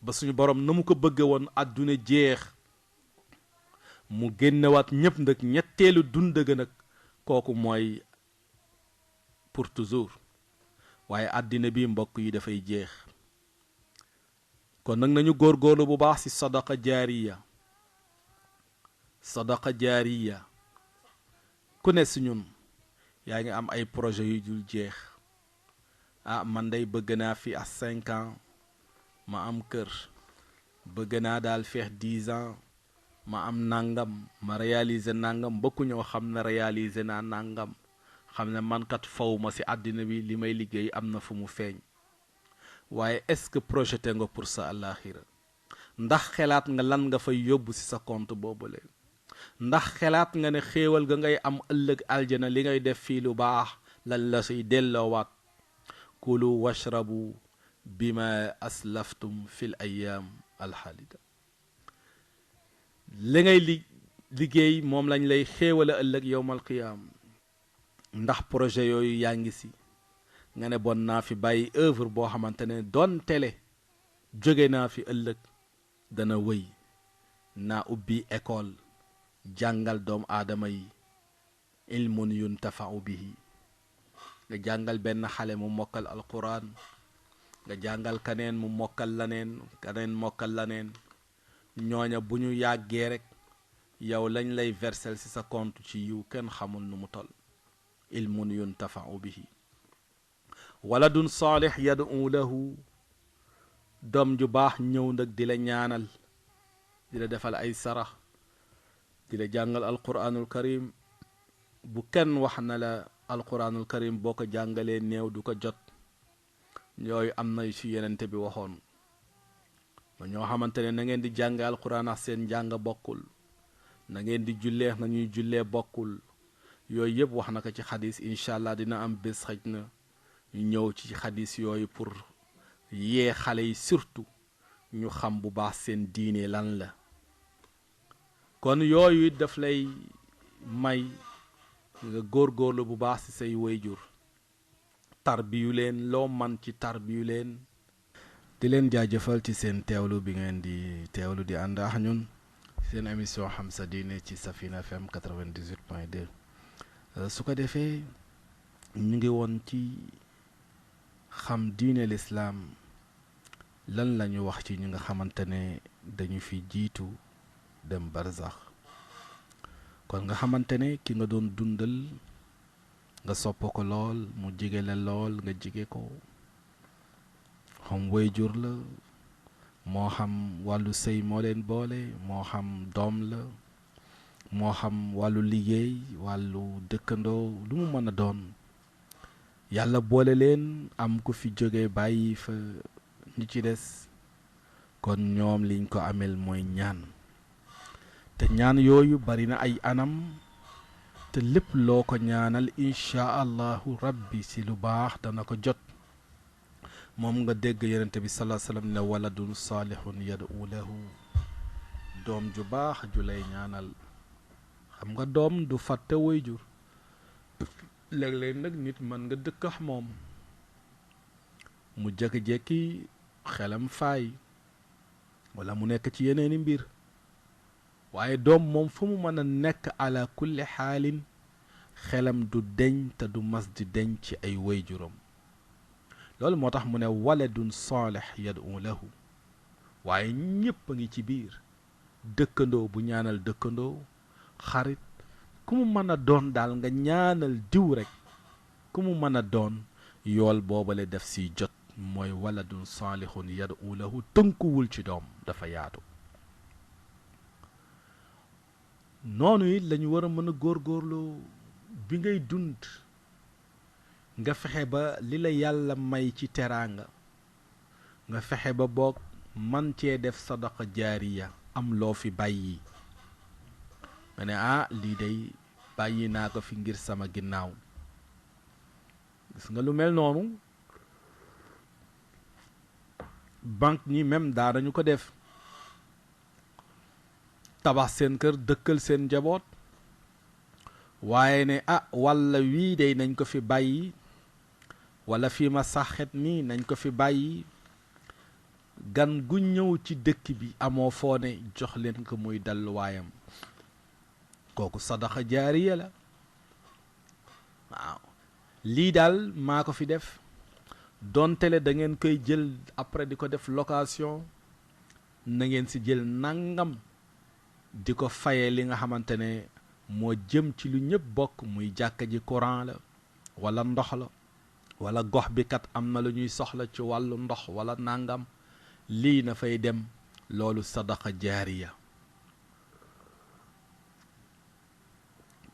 ba suñu borom na mu ko bëgge woon àdduna jeex mu génnewaat ñëpp nag ñetteelu dund ga nag kooku mooy pour toujours waaye àddina bi mbokk yi dafay jeex kon nag nañu góorgóorlu bu baax ci sadaqa jaariya ku ne si ñun yaa ngi am ay projet yu dul jeex man day bëgg naa fi à 5 ans ma am kër bëgg naa daal feex 10 ans ma am nangam ma réaliser nangam bokku ñoo xam ne réaliser naa nangam xam ne man kat faw ma ci àddina bi li may liggéey am na fu mu feeñ waaye est-ce que projeté nga pour sa àllaaxira ndax xelaat nga lan nga fay yóbbu ci sa compte boobule ndax xelaat nga ne xéewal ga ngay am ëllëg aljana li ngay def fii lu baax lan la siy delloowaat kulu washrabu bima aslaftum fil ayam alxaalida li ngay liggéey moom lañ lay xéewale ëllëg yowmal qiyaam ndax projet yooyu yaa ngi si nga ne bon naa fi bàyyi œuvre boo xamante ne doon télé jóge naa fi ëllëg dana wëy naa ubbi école jàngal doom aadama yi ilmun yuntafa'u bihi nga jàngal benn xale mu mokkal alquran nga jàngal kaneen mu mokkal laneen kaneen mokkal laneen ñooña bu ñu yàggee rek yow lañ lay versel ci sa compte ci yiw kenn xamul nu mu toll ilmun yuntafa'u bihi waladun saalih yad'u lahu doom ju baax ñëw nag di la ñaanal di la defal ay sarax di la jàngal alquranul karim bu kenn wax na la alquranul karim boo ko jàngalee néew du ko jot yooyu am na ci yenente bi waxoon ma ñoo xamante ne na ngeen di jàng alquran ak seen jàng bokkul na ngeen di jullee na ñuy jullee bokkul yooyu yëpp wax na ko ci xadis incha allah dina am bés xëj na ñu ñëw ci xadis yooyu pour yee xale yi surtout ñu xam bu baax seen diine lan la kon yooyu daf lay may nga góorgóorlu bu baax ci say wayjur tarbiyu leen loo man ci tarbiyu leen di leen jaajëfal ci seen teewlu bi ngeen di teewlu di ànd ak ñun seen émission xam sa diine ci Safina FM 98.2 su ko defee ñu ngi woon ci xam diine lislaam lan lañu wax ci ñi nga xamante ne dañu fi jiitu dem barzax kon nga xamante ne ki nga doon dundal nga sopp ko lool mu jige la lool nga jige ko xam wayjur la moo xam wàllu sëy moo leen boole moo xam doom la moo xam wàllu liggéey wàllu dëkkandoo lu mu mën a doon yàlla boole leen am ku fi jóge bàyyi fa ñi ci des kon ñoom liñ ko amel mooy ñaan te ñaan yooyu bari na ay anam te lépp loo ko ñaanal insha allahu rabbi si lu baax dana ko jot moom nga dégg yonente bi sallallahu alayhi wasallam ne waladun salihun yad'u lahu doom ju baax ju lay ñaanal xam nga doom du fàtte waajur léeg-léeg nag nit mën nga dëkkax moom mu jékki-jékki xelam faay wala mu nekk ci yeneeni mbir waaye doom moom fu mu mën a nekk ala kulli xaalin xelam du deñ te du mas di deñ ci ay wayjuram loolu moo tax mu ne waladun saalih yad'u lahu waaye ñépp a ngi ci biir dëkkandoo bu ñaanal dëkkandoo xarit ku mu mën a doon daal nga ñaanal diw rek ku mu mën a doon yool boobale def si jot mooy waladun saalihun yad'u lahu tënkuwul ci doom dafa yaatu noonu it lañu war a mën a góorgóorloo bi ngay dund nga fexe ba li la yàlla may ci teraanga nga fexe ba boog man cee def sadaqa jaariya am loo fi bàyyi nga ne lii day bàyyi naa ko fi ngir sama ginnaaw gis nga lu mel noonu banque ñi même daa dañu ko def tabax seen kër dëkkal seen njaboot waaye ne walla wii day nañ ko fi bàyyi walla fii ma saxet nii nañ ko fi bàyyi gan gu ñëw ci dëkk bi amoo foo ne jox leen ko muy dalluwaayam kooku sadaqa jaariya la waaw lii daal maa ko fi def doontele da ngeen koy jël après di ko def location na ngeen si jël nangam di ko fayee li nga xamante ne moo jëm ci lu ñëpp bokk muy jàkka ji courant la wala ndox la wala gox bi kat am na lu ñuy soxla ci wàllu ndox wala nangam lii na fay dem loolu sadaqa jaariya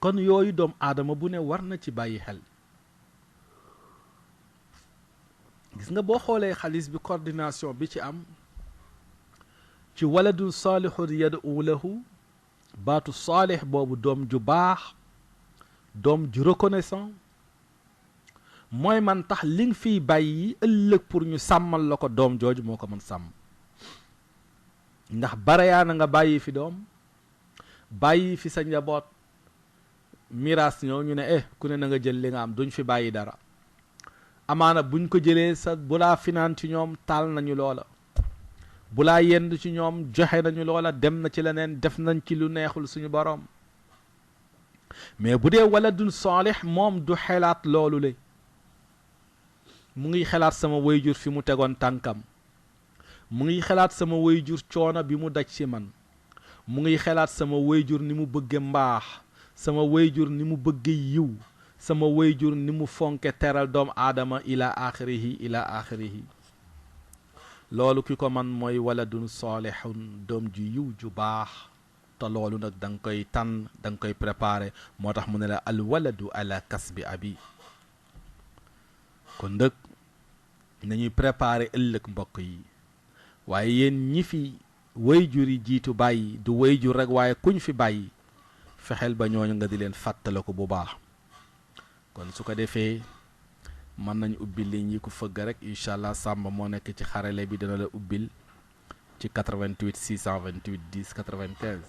kon yooyu doom aadama bu ne war na ci bàyyi xel gis nga boo xoolee xaalis bi coordination bi ci am ci waladun saalihun yad'u lahu baatu saalih boobu doom ju baax doom ju reconnaissant mooy man tax li nga fiy bàyyi ëllëg pour ñu sàmmal la ko doom jooju moo ko mën sàmm ndax barayaa na nga bàyyi fi doom bàyyi fi sa njaboot miraas ñëw ñu ne ku ne na nga jël li nga am duñ fi bàyyi dara amaana buñ ko jëlee sa bu laa finaan ci ñoom taal nañu loola bu laa yend ci ñoom joxe nañu loola dem na ci leneen def nañ ci lu neexul suñu boroom mais bu dee waladun saalih moom du xelaat loolu le mu ngi xelaat sama wayjur fi mu tegoon tànkam mu ngi xelaat sama wayjur coono bi mu daj ci man mu ngi xelaat sama wayjur ni mu bëgge mbaax sama wayjur ni mu bëgge yiw sama wayjur ni mu fonke teral doom aadama ila axirihi loolu ki ko man mooy waladun saalihun doom ju yiw ju baax te loolu nag da nga koy tànn da nga koy préparer moo tax mu ne la al waladu ala kasbi abi kon nag nañuy préparer ëllëg mbokk yi waaye yéen ñi fi wayjur yi jiitu bàyyi du wayjur rek waaye kuñ fi bàyyi fexeel ba ñooñu nga di leen fàttale ko bu baax kon su ko defee mën nañ ubbil ligne yi ku fëgg rek incha allah Samba moo nekk ci xarale bi dina la ubbil ci 88 628 10 95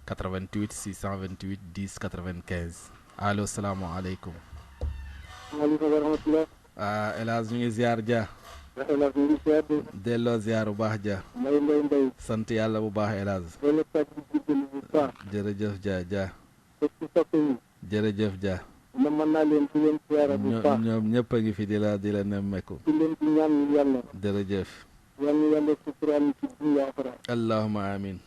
88 628 10 95 allo salaamaaleykum. maaleykum wa rahmatulah. El Hadj ñu ngi ziar Dia. El Hadj ñu ngi ziar de. delloo ziar bu baax Dia. mbay. sant yàlla bu baax El Hadj. bu baax. jërëjëf Dia. jërëjëf Dia. na mën naa leen di leen siyaara bu baax ñoom ñëpp a ngi fi di la nemmeeku. di leen di ñaan yàlla jërëjëf. yal na yàlla suturaan ci dunya axira allahuma amin.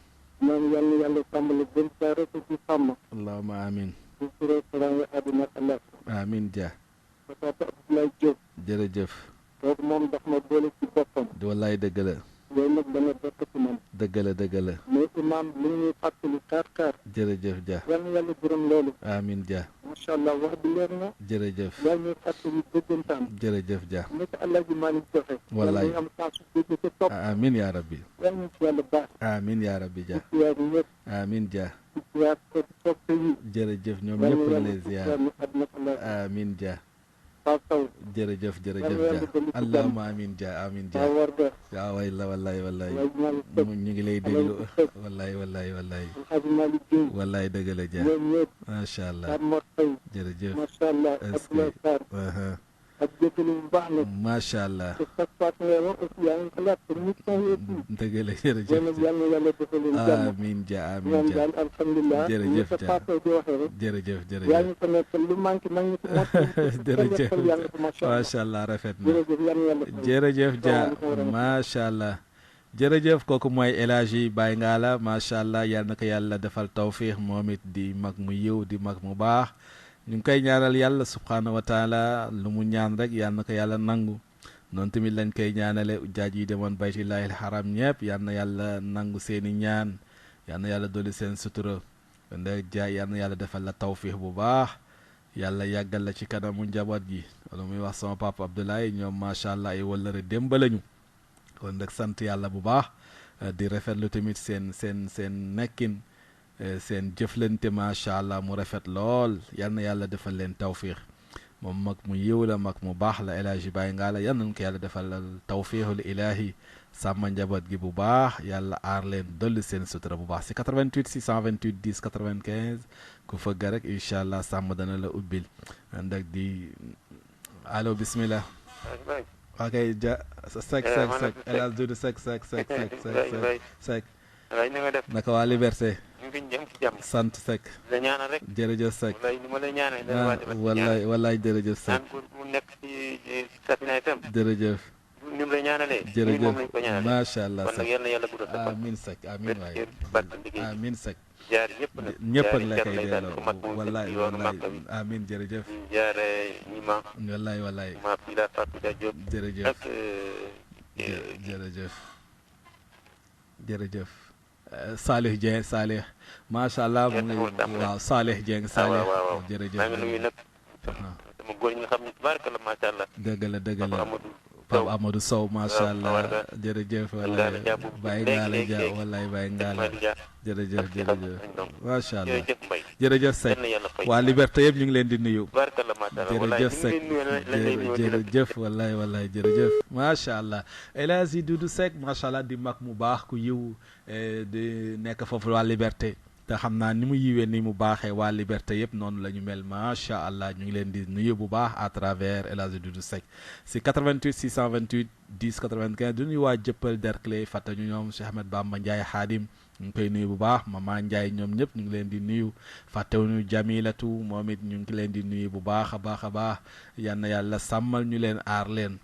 ñoom yal na yàlla sàmm la gën saa rek ci sàmm allahuma amin. sutura teraanga àdduna ak àllaaxira amin Dia. sa papa Abdoulaye Diop jërëjëf. kooku moom daf ma boole ci boppam wallaay dëgg la. loolu nag dana bokk ci man dëgg la dëgg la. mais imaam li ñuy fàttali kaar jërëjëf Dia. yal na yàlla gërëm loolu amin Dia. macha allah wax bi leer na jërëjëf. yal ñuy fàttali dëggantaan jërëjëf Dia. nekk Alaaji Maalik joxe wallaay yal nañu am saa su dégg ca topp amin yaa rabbi. yal nañu ci yàlla baax amin yaa rabbi Dia. ci siyaar ñëpp amin Dia. ci siyaar ko soppe yi jërëjëf ñoom yal ñëpp na a lay yàlla ziar. siyaar ñu àdduna ak àllaaxira amin Dia. Pape Sow jërëjëf jërëjëf yal na yàlla Dia. dolli ci allahuma amin Dia amin Dia. Paa Warga yaa way la wallaay wallaay. Alaaji Maalik Seck ñu ngi lay déglu wallaay wallaay wallaay. Alaaji Maalik Guèye wallaay dëgg la Dia. ñoom ñëpp macha allah. Pape Mor Faye jërëjëf. macha allah Abdoulaye Sarr ak jëkkëli bu baax nag macha allah. te chaque fois que ngay wax aussi yaa ngi xalaat pour mission yi aussi dëgg la yéen jërëjëf. yal na yàlla defal leen jàmm amin Dia amin ñoom Dia. daal alhamdulilah Jërëjëf ni sa Dia. Pape Sow di waxee rek jërëjëf yaa jërëjëf. ngi ko nekkal lu manqué nag ñu ko jërëjëf yaa ngi ko macha allah macha allah rafet na. jërëjëf yal na yàlla fay. jërëjëf Dia Salaamaaleykum wa rahmatulah. macha allah. jërëjëf kooku mooy El Hadji Baye Ngalla macha allah yal na ko yàlla defal tawfiix moom it di mag mu yiw di mag mu baax ñu ngi koy ñaanal yàlla subhaanahu wa taala lu mu ñaan rek yal na ko yàlla nangu noonu tamit lañ koy ñaanale ujaaj yi demoon baytullahil haram ñëpp yal na yàlla nangu seeni ñaan yal na yàlla dolli seen sutura nda jaay yal na yàlla defal la tawfiix bu baax yàlla yàggal la ci kanamu njaboot gi wala muy wax sama papa Abdoulaye ñoom macha allah ay wëllëre démb lañu kon nag sant yàlla bu baax di rafetlu tamit seen nekkin seen jëflante macha allah mu rafet lool yal na yàlla defal leen tawfiix moom mag mu yiw la mag mu baax la El Hadji Baye Ngalla yal nañu ko yàlla defal tawfiixul ilaahi sàmm njaboot gi bu baax yàlla aar leen dolli seen sutura bu baax si 88 628 10 95 ku fëgg rek incha allah sàmm dana la ubbil ànd ak di allo bismillah. ok ja sek El Hadji Doudou sek wallaay ni nga def naka waa Liberté ñu ngi jëm ci jàmm sant sek la ñaanal rek jërëjëf sek wallaay ni ma lay ñaanal wallaay jërëjëf sek naan ko mu nekk ci Safina FM jërëjëf ni mu lay ñaanalee jërëjëf moom lañ ko ñaanalee macha allah kon nag sek yal na yàlla guddal sa fan amin sek amin waay barke liggéey amin sek jaar ñëpp nag ñëpp ak la jaar koy lay daan ko delloo mat moom wallaay yoonu wallaay Màkka bi amin jërëjëf jaar ñi ma wallaay ma Pila Fatou Dia Diop jërëjëf ak jërëjëf Salih Dieng Salih macha allah mu ngi waaw Salih Dieng Salih waaw jërëjëf maa ngi nuyu nag sama góor ñi nga xam ne tabaaraka la macha allah dëgg la Amadou Pape Amadou Sow macha allah Warga. jërëjëf Ngalla Dia bu Baye léegi, Ngalla Dia léegi. wallaay Baye Ngalla Madi Dia jërëjëf ak ki xam jërëjëf nañ donc macha allah jërëjëf Mbaye jërëjëf Seck yal na yàlla fay waa Liberté yëpp ñu ngi leen di nuyu tabaaraka la macha allah wallaay jërëjëf ñu ngi Seck leen nuyu lañ lay nuyu di la jërëjëf wallaay jërëjëf macha allah El Hadji Doudou Seck macha allah di mag mu baax ku yiw di nekk foofu waa Liberté te xam naa ni mu yiwee ni mu baaxee waa Liberté yëpp noonu la ñu mel macha allah ñu ngi leen di nuyu bu baax à travers El Hadji Doudou Seck si 88 628 10 95 du nuyu waa Jëppal Derklé fàtte ñu ñoom Cheikh Ahmed Bamba Ndiaye Xaadim ñu ngi koy nuyu bu baax Mama Ndiaye ñoom ñëpp ñu ngi leen di nuyu fàttewuñu Jamilatu moom it ñu ngi leen di nuyu bu baax a baax yal na yàlla sàmmal ñu leen aar leen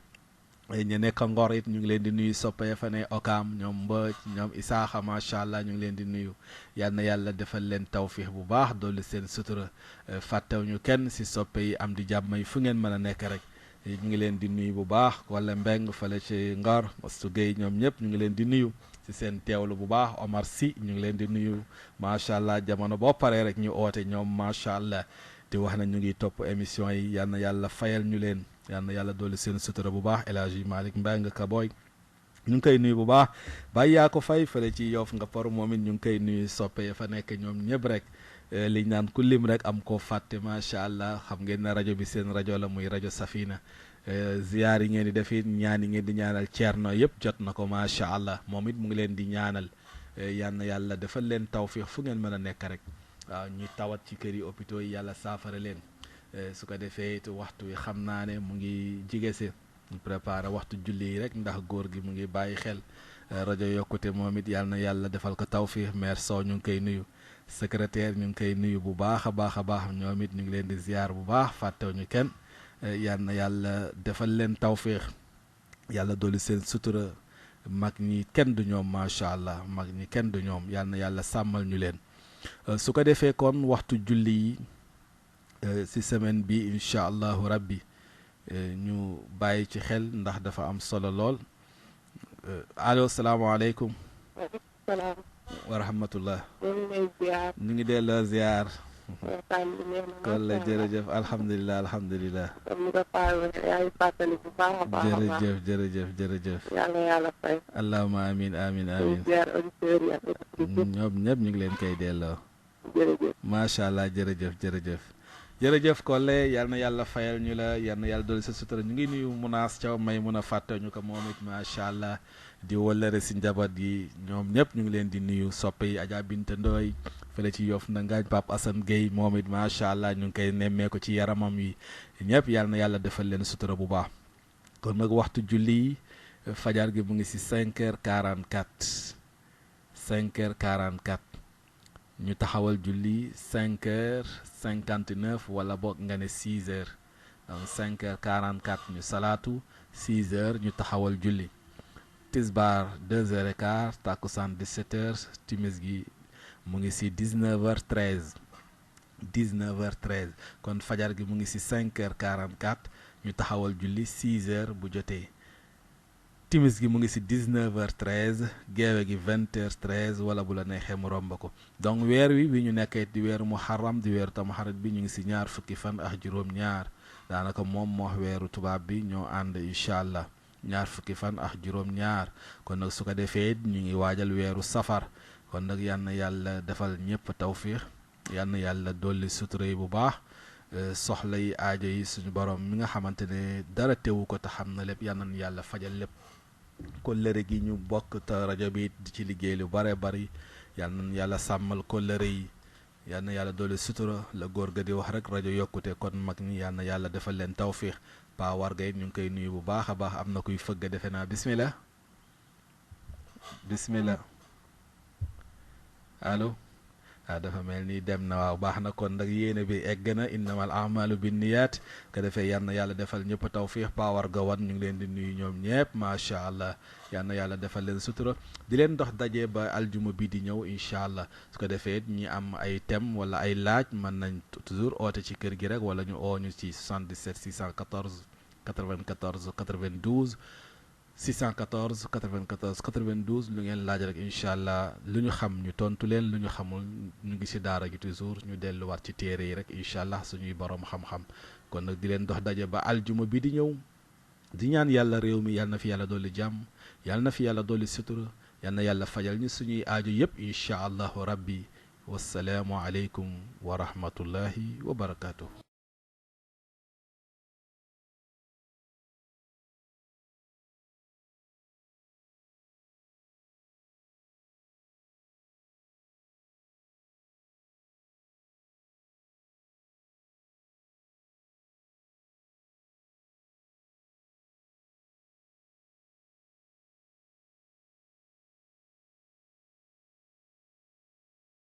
ñu nekk Ngor it ñu ngi leen di nuyu soppe fa ne Okam ñoom Mbëcc ñoom Isaaxa macha allah ñu ngi leen di nuyu yal na yàlla defal leen tawfiix bu baax dolli seen sutura fàttewuñu kenn si soppe yi am di jàmm yi fu ngeen mën a nekk rek ñu ngi leen di nuyu bu baax wala Mbeng fale ci Ngor Mostu Gueye ñoom ñëpp ñu ngi leen di nuyu ci seen teewlu bu baax Omar Sy ñu ngi leen di nuyu macha allah jamono boo paree rek ñu oote ñoom macha allah di wax na ñu ngi topp émission yi yal na yàlla fayal ñu leen yal na yàlla dolli seen sutura bu baax El Hadji Malick Mbeng Kaboy ñu ngi koy nuyu bu baax bàyyi yaa ko fay fële ci Yoff nga por moom it ñu ngi koy nuyu soppe fa nekk ñoom ñëpp rek liñ naan ku lim rek am koo fàtte macha allah xam ngeen ne rajo bi seen rajo la muy rajo Safina ziyaar yi ngeen di def it ñaan yi ngeen di ñaanal Ceerno yëpp jot na ko macha allah moom it mu ngi leen di ñaanal yal na yàlla defal leen tawfiix fu ngeen mën a nekk rek waaw ñuy tawat ci kër yi hôpitaux yi yàlla saafara leen su ko defee it waxtu wi xam naa ne mu ngi jige si préparé waxtu julli yi rek ndax góor gi mu ngi bàyyi xel rajo yokkute moom it yal na yàlla defal ko tawfiix maire Sow ñu ngi koy nuyu secrétaire ñu ngi koy nuyu bu baax a baax a baax ñoom it ñu ngi leen di ziar bu baax fàttewuñu kenn yal na yàlla defal leen tawféex yàlla dolli seen sutura mag ñi kenn du ñoom macha allah mag ñi kenn du ñoom yal na yàlla sàmmal ñu leen su ko defee kon waxtu julli yi ci semaine bi incha allahu rabbi ñu bàyyi ci xel ndax dafa am solo lool allo salaamaaleykum salaam. wa rahmatullah ñu ngi lay ziar. ñu ngi delloo ziar waxtaan bi neex na. kon la jërëjëf alhamdulilah alhamdulilah comme ni ko Paa waxee yaa ngi fàttali bu baax a baax a baax. jërëjëf jërëjëf jërëjëf yàlla yàlla fay. allahuma amin amin ñu amin ziar auditeurs yi ak auditrices yi. ñoom ñëpp ñu ngi leen koy delloo jërëjëf. macha allah jërëjëf jërëjëf jërëjëf Kole yal na yàlla fayal ñu la yal na yàlla dolli sa sutura ñu ngi nuyu Munaas Thiaw may mun a fàtte ñu ko moom it macha allah di wëllëre si njaboot yi ñoom ñëpp ñu ngi leen di nuyu soppe yi Adja Binta Ndooy fële ci Yoff na ngaañ Pape Assane Gueye moom it macha allah ñu ngi koy nemmee ko ci yaramam yi ñëpp yal na yàlla defal leen sutura bu baax kon nag waxtu julli fajar gi mu ngi si 5h44 5h44 ñu taxawal julli 5h59 wala boog nga ne 6h donc 5h44 ñu salaatu 6h ñu taxawal julli tisbaar 2h15 takkusaan 17h timis gi mu ngi si 19h13 19h13 kon fajar gi mu ngi si 5h44 ñu taxawal julli 6h bu jotee timis gi mu ngi si 19h13 geewe gi 20h13 wala bu la neexee mu romb ko donc weer wi ñu nekkee di weeru muharram di weeru tamxarit bi ñu ngi si ñaar fukki fan ak juróom-ñaar daanaka moom moo weeru tubaab bi ñoo ànd incha allah ñaar fukki fan ak juróom-ñaar kon nag su ko defee ñu ngi waajal weeru safar kon nag yal na yàlla defal ñëpp tawfiix yal na yàlla dolli sutura yi bu baax soxla yi aajo yi suñu borom mi nga xamante ne dara teewu ko te xam na lépp yal na yàlla fajal lépp. kóllëre gi ñu bokk te rajo bi di ci liggéey lu bare bari yal na yàlla sàmmal kóllëre yi yal na yàlla doole sutura la góor ga di wax rek rajo yokkute kon mag ñi yal na yàlla defal leen tawfiix Pa Warga it ñu ngi koy nuyu bu baax a baax am na kuy fëgg defe naa bismillah bismillah allo dafa mel ni dem na waaw baax na kon nag yéene bi egg na innamal a'malu binniyaat ko defee yal na yàlla defal ñëpp tawfiix Pa Warga wan ñu ngi leen di nuyu ñoom ñëpp macha allah yal na yàlla defal leen sutura di leen dox daje ba aljuma bi di ñëw incha allah su ko defee ñi am ay thème wala ay laaj mën nañ toujours oote ci kër gi rek wala ñu oo ñu ci 77 614 94 92 614 94 92 lu ngeen laaj rek incha allah lu ñu xam ñu tontu leen lu ñu xamul ñu ngi ci daara gi toujours ñu delluwaat ci téere yi rek incha allah suñuy borom xam-xam kon nag di leen dox daje ba aljuma bi di ñëw di ñaan yàlla réew mi yàlla na fi yàlla dolli jàmm yàlla na fi yàlla dolli sutura yàlla na yàlla fajal ñu suñuy aajo yëpp incha allahu rabbi wassalaamu aleykum wa rahmatullahi wa barakatuh